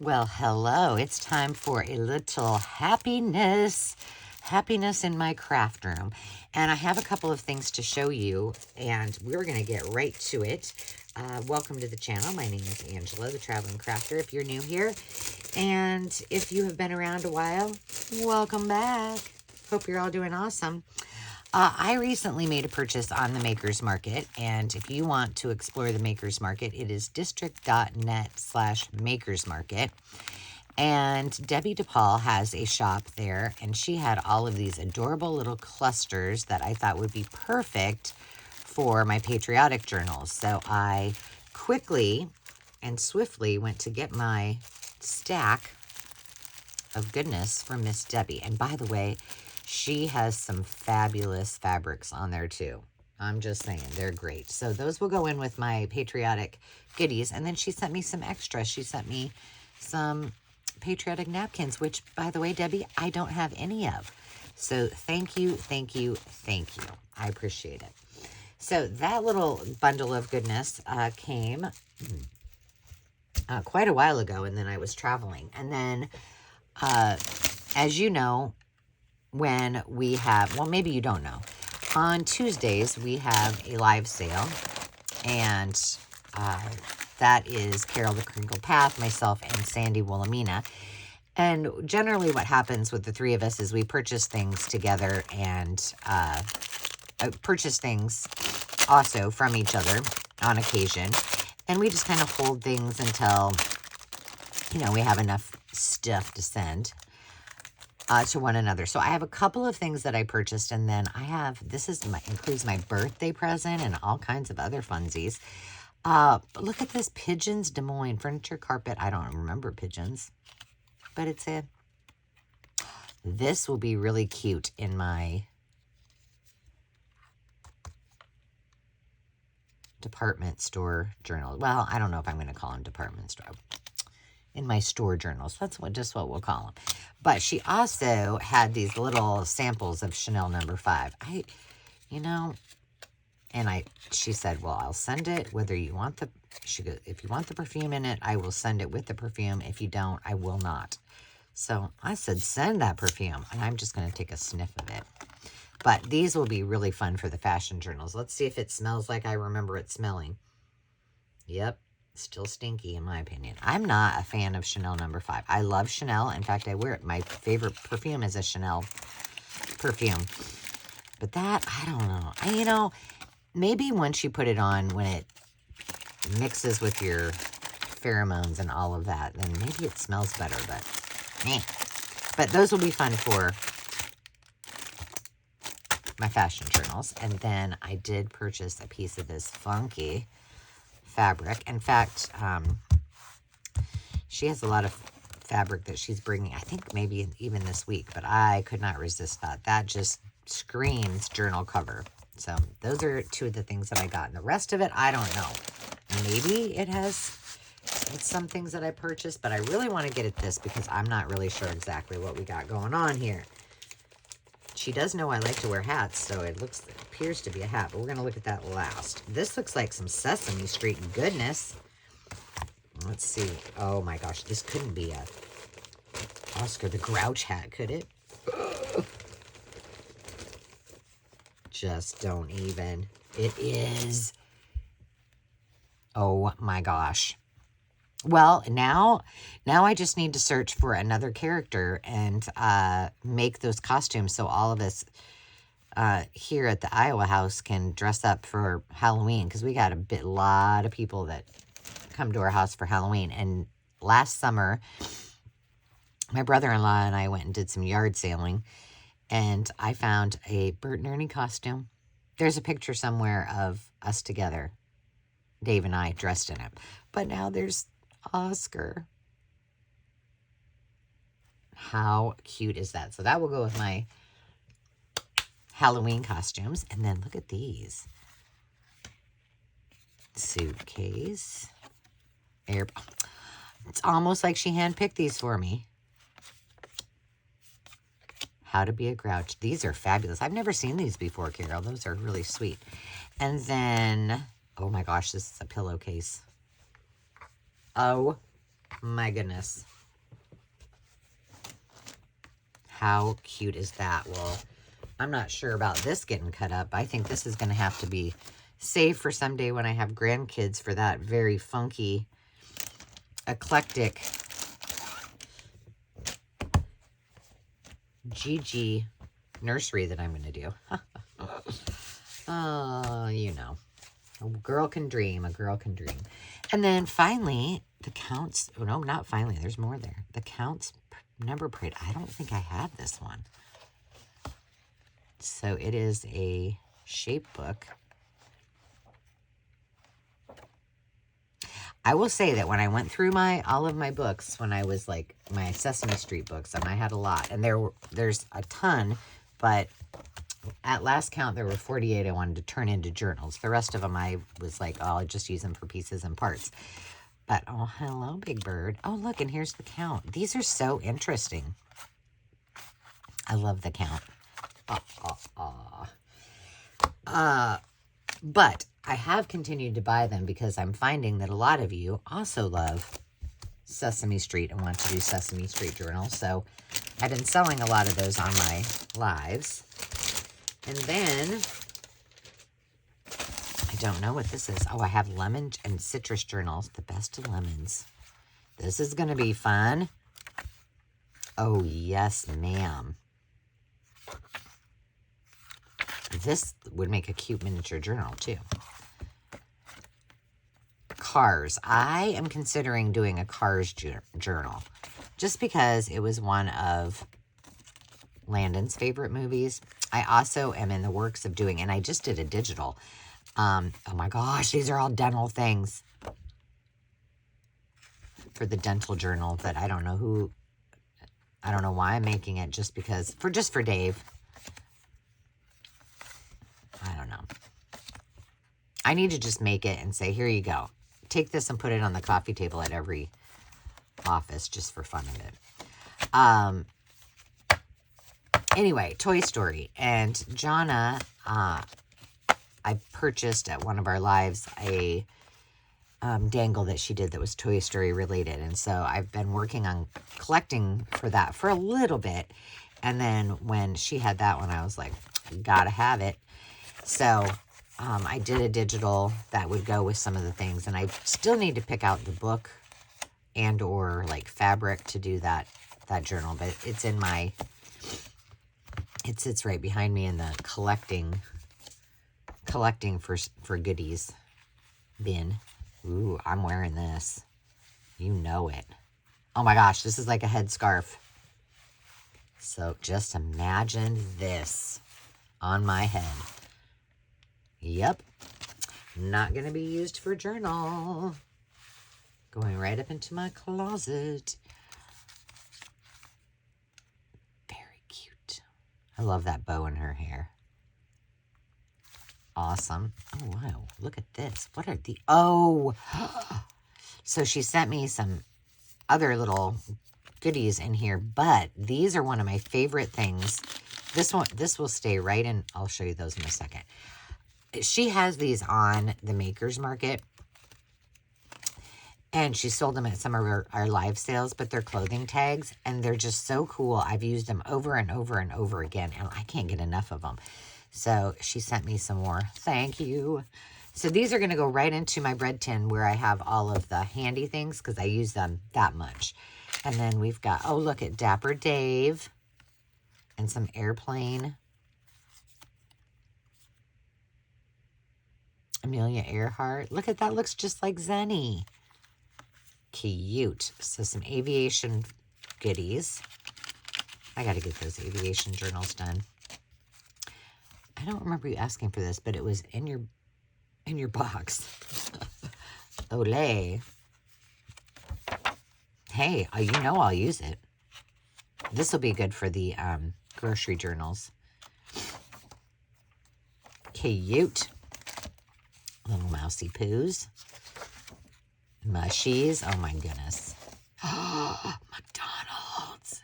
Well, hello. It's time for a little happiness. Happiness in my craft room. And I have a couple of things to show you, and we're going to get right to it. Welcome to the channel. My name is Angela, the Traveling Crafter, if you're new here. And if you have been around a while, welcome back. Hope you're all doing awesome. I recently made a purchase on the Makers Market, and if you want to explore the Makers Market, it is district.net/Makers Market. And Debbie DePaul has a shop there, and she had all of these adorable little clusters that I thought would be perfect for my patriotic journals. So I quickly and swiftly went to get my stack of goodness from Miss Debbie. And by the way, she has some fabulous fabrics on there too. I'm just saying, they're great. So those will go in with my patriotic goodies. And then she sent me some extras. She sent me some patriotic napkins, which, by the way, Debbie, I don't have any of. So thank you, thank you, thank you. I appreciate it. So that little bundle of goodness came quite a while ago, and then I was traveling. And then, as you know, when we have, well, maybe you don't know, on Tuesdays we have a live sale, and that is Carol the Crinkle Path, myself, and Sandy Wilhelmina. And generally what happens with the three of us is we purchase things together and purchase things also from each other on occasion. And we just kind of hold things until, you know, we have enough stuff to send to one another. So I have a couple of things that I purchased, and then I have, this is includes my birthday present and all kinds of other funsies. Look at this Pigeons Des Moines furniture carpet. I don't remember pigeons, but it's this will be really cute in my department store journal. Well, I don't know if I'm going to call them department store. In my store journals. That's just what we'll call them. But she also had these little samples of Chanel No. 5. She said, well, I'll send it whether you want if you want the perfume in it, I will send it with the perfume. If you don't, I will not. So I said, send that perfume. And I'm just going to take a sniff of it. But these will be really fun for the fashion journals. Let's see if it smells like I remember it smelling. Yep. Still stinky, in my opinion. I'm not a fan of Chanel No. 5. I love Chanel. In fact, I wear it. My favorite perfume is a Chanel perfume. But that, I don't know. Maybe once you put it on, when it mixes with your pheromones and all of that, then maybe it smells better. But, But those will be fun for my fashion journals. And then I did purchase a piece of this funky fabric. In fact, she has a lot of fabric that she's bringing, I think maybe even this week, but I could not resist that. That just screams journal cover. So those are two of the things that I got. And the rest of it, I don't know. Maybe it's some things that I purchased, but I really want to get at this because I'm not really sure exactly what we got going on here. She does know I like to wear hats, so it appears to be a hat, but we're going to look at that last. This looks like some Sesame Street goodness. Let's see. Oh my gosh, this couldn't be a Oscar the Grouch hat, could it? Just don't even. It is. Oh my gosh. Well, now I just need to search for another character and make those costumes so all of us here at the Iowa House can dress up for Halloween, because we got a lot of people that come to our house for Halloween. And last summer, my brother-in-law and I went and did some yard sailing, and I found a Bert and Ernie costume. There's a picture somewhere of us together, Dave and I dressed in it. But now there's Oscar. How cute is that? So that will go with my Halloween costumes. And then look at these. Suitcase. It's almost like she handpicked these for me. How to Be a Grouch. These are fabulous. I've never seen these before, Carol. Those are really sweet. And then, oh my gosh, this is a pillowcase. Oh my goodness. How cute is that? Well, I'm not sure about this getting cut up. I think this is going to have to be saved for someday when I have grandkids for that very funky, eclectic Gigi nursery that I'm going to do. Oh, you know. A girl can dream. A girl can dream. And then finally, the Count's... Oh, no, not finally. There's more there. The Count's number plate. I don't think I had this one. So it is a shape book. I will say that when I went through all of my books, when I was like my Sesame Street books, and I had a lot, and there's a ton, but at last count there were 48 I wanted to turn into journals. The rest of them I was like, oh, I'll just use them for pieces and parts. But oh, hello, Big Bird. Oh, look, and here's the Count. These are so interesting. I love the Count. But I have continued to buy them because I'm finding that a lot of you also love Sesame Street and want to do Sesame Street journals. So I've been selling a lot of those on my lives. And then, I don't know what this is. Oh, I have lemon and citrus journals, the best of lemons. This is going to be fun. Oh, yes, ma'am. This would make a cute miniature journal, too. Cars. I am considering doing a Cars journal. Just because it was one of Landon's favorite movies. I also am in the works of doing, and I just did a digital. Oh my gosh, these are all dental things. For the dental journal, but I don't know why I'm making it, just for Dave. I don't know. I need to just make it and say, here you go. Take this and put it on the coffee table at every office just for fun of it. Anyway, Toy Story. And Jonna, I purchased at one of our lives a dangle that she did that was Toy Story related. And so I've been working on collecting for that for a little bit. And then when she had that one, I was like, gotta have it. So I did a digital that would go with some of the things. And I still need to pick out the book and or like fabric to do that journal. But it's in my... It sits right behind me in the collecting for goodies bin. Ooh, I'm wearing this. You know it. Oh my gosh, this is like a headscarf. So just imagine this on my head. Yep. Not going to be used for journal. Going right up into my closet. Very cute. I love that bow in her hair. Awesome. Oh, wow. Look at this. What are the... Oh! So she sent me some other little goodies in here, but these are one of my favorite things. This will stay right in... I'll show you those in a second. She has these on the Maker's Market, and she sold them at some of our live sales, but they're clothing tags, and they're just so cool. I've used them over and over and over again, and I can't get enough of them. So she sent me some more. Thank you. So these are going to go right into my bread tin where I have all of the handy things because I use them that much. And then we've got, oh, look at Dapper Dave and some airplane. Amelia Earhart. Look at that. Looks just like Zenny. Cute. So some aviation goodies. I got to get those aviation journals done. I don't remember you asking for this, but it was in your box. Olay. Hey, you know I'll use it. This will be good for the grocery journals. Cute. Little mousy poos. Mushies. Oh my goodness. McDonald's.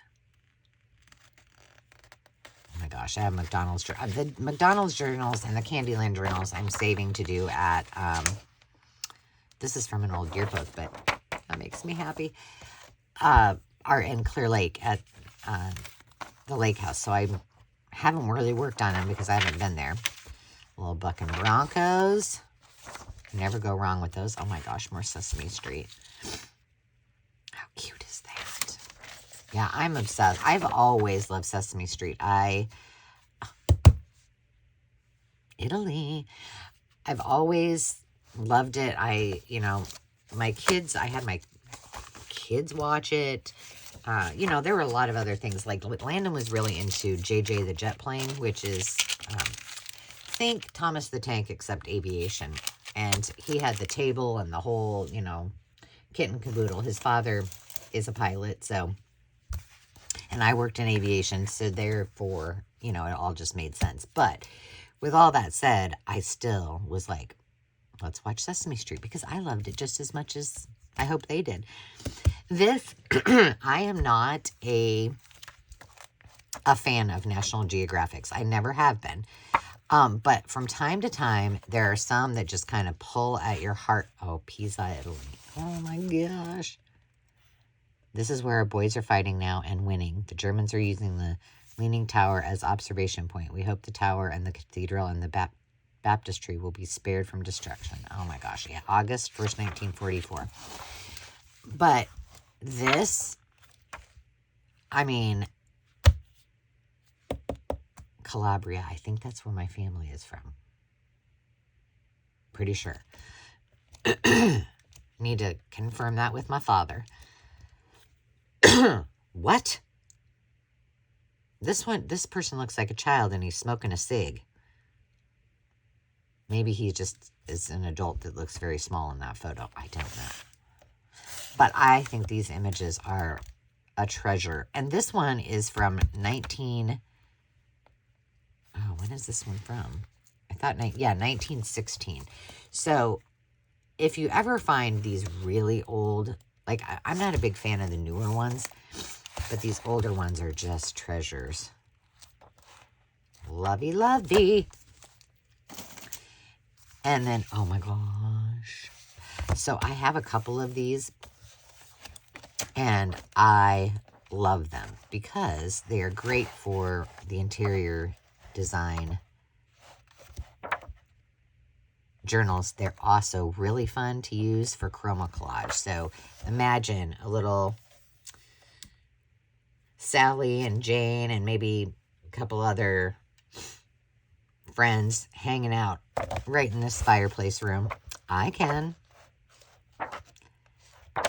Oh my gosh, I have McDonald's. The McDonald's journals and the Candyland journals I'm saving to do at, this is from an old yearbook, but That makes me happy. Are in Clear Lake at the lake house. So I haven't really worked on them because I haven't been there. Little Buck and Broncos. Never go wrong with those. Oh my gosh, more Sesame Street. How cute is that? Yeah, I'm obsessed. I've always loved Sesame Street. Italy. I've always loved it. I had my kids watch it. There were a lot of other things. Like Landon was really into JJ the Jet Plane, which is, think Thomas the Tank except aviation. And he had the table and the whole, kit and caboodle. His father is a pilot, so, and I worked in aviation, so therefore, it all just made sense. But with all that said, I still was like, let's watch Sesame Street because I loved it just as much as I hope they did. This, I am not a fan of National Geographics. I never have been. But from time to time, there are some that just kind of pull at your heart. Oh, Pisa, Italy. Oh my gosh. This is where our boys are fighting now and winning. The Germans are using the Leaning Tower as observation point. We hope the tower and the cathedral and the baptistry will be spared from destruction. Oh my gosh. Yeah, August 1st, 1944. But this, Calabria, I think that's where my family is from. Pretty sure. Need to confirm that with my father. What? This person looks like a child and he's smoking a cig. Maybe he just is an adult that looks very small in that photo. I don't know. But I think these images are a treasure. And this one is from when is this one from? I thought, 1916. So if you ever find these really old, like I'm not a big fan of the newer ones, but these older ones are just treasures. Lovey, lovey. And then, oh my gosh. So I have a couple of these, and I love them because they are great for the interior design journals. They're also really fun to use for chroma collage. So imagine a little Sally and Jane and maybe a couple other friends hanging out right in this fireplace room. I can.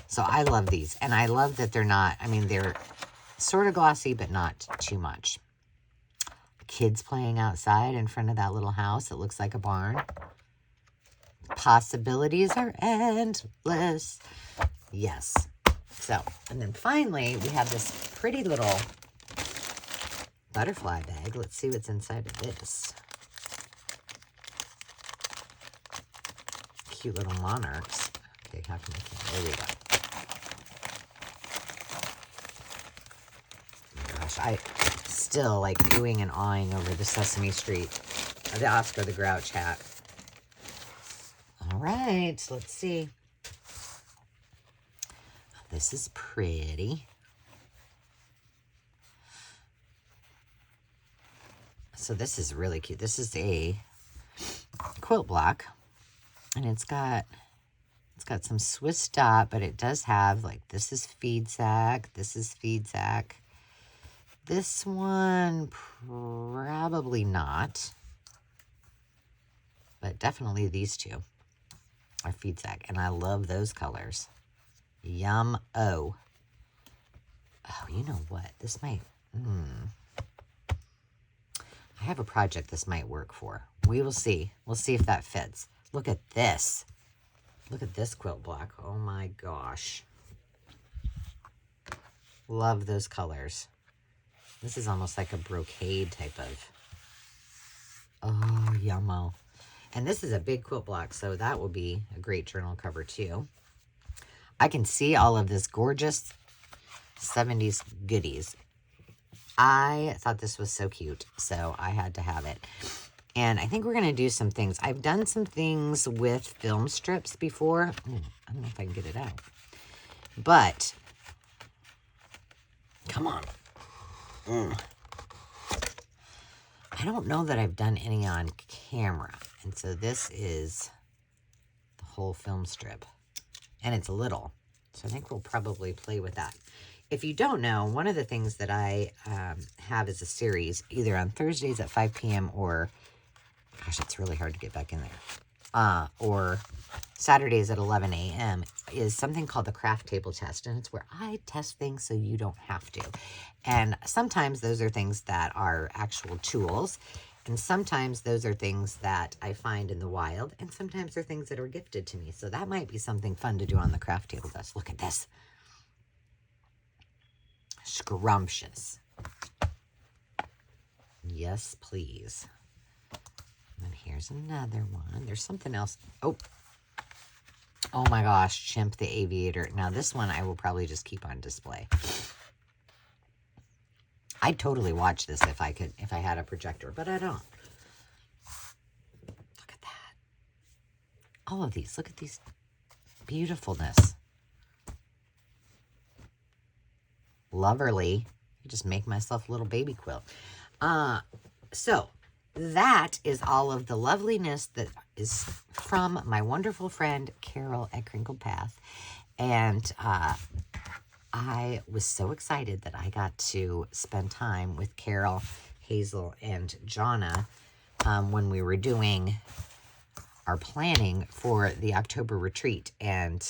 So I love these. And I love that they're not, they're sort of glossy, but not too much. Kids playing outside in front of that little house that looks like a barn. Possibilities are endless. Yes. So, and then finally, we have this pretty little butterfly bag. Let's see what's inside of this. Cute little monarchs. Okay, how can I get? There we go. Oh my gosh, I still like oohing and awing over the Sesame Street, the Oscar the Grouch hat. All right, let's see. This is pretty. So this is really cute. This is a quilt block, and it's got some Swiss dot, but it does have, like, this is feed sack, this is feed sack. This one, probably not, but definitely these two are feed sack, and I love those colors. Yum-o. Oh, you know what? This might, I have a project this might work for. We will see. We'll see if that fits. Look at this. Look at this quilt block. Oh my gosh. Love those colors. This is almost like a brocade type of. Oh, yummo. And this is a big quilt block, so that will be a great journal cover too. I can see all of this gorgeous 70s goodies. I thought this was so cute, so I had to have it. And I think we're going to do some things. I've done some things with film strips before. I don't know if I can get it out. But, come on. I don't know that I've done any on camera. And so this is the whole film strip. And it's little. So I think we'll probably play with that. If you don't know, one of the things that I have is a series, either on Thursdays at 5 p.m. or, gosh, it's really hard to get back in there, or Saturdays at 11 a.m., is something called the craft table test. And it's where I test things so you don't have to. And sometimes those are things that are actual tools. And sometimes those are things that I find in the wild. And sometimes they're things that are gifted to me. So that might be something fun to do on the craft table test. Look at this. Scrumptious. Yes, please. And here's another one. There's something else. Oh my gosh, Chimp the Aviator. Now this one I will probably just keep on display. I'd totally watch this if I had a projector, but I don't. Look at that. All of these. Look at these beautifulness. Loverly. I just make myself a little baby quilt. So that is all of the loveliness that is from my wonderful friend Carol at Crinkled Path. And I was so excited that I got to spend time with Carol, Hazel, and Jonna when we were doing our planning for the October retreat. And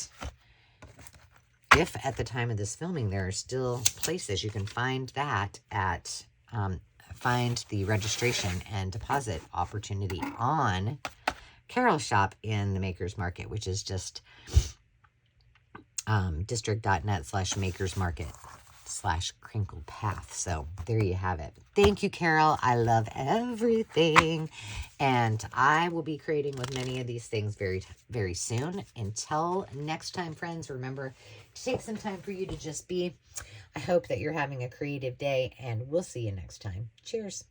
if at the time of this filming there are still places, you can find that at find the registration and deposit opportunity on Carol's shop in the Makers Market, which is just district.net/makersmarket/crinkled path. So there you have it. Thank you, Carol. I love everything. And I will be creating with many of these things very, very soon. Until next time, friends, remember to take some time for you to just be. I hope that you're having a creative day, and we'll see you next time. Cheers.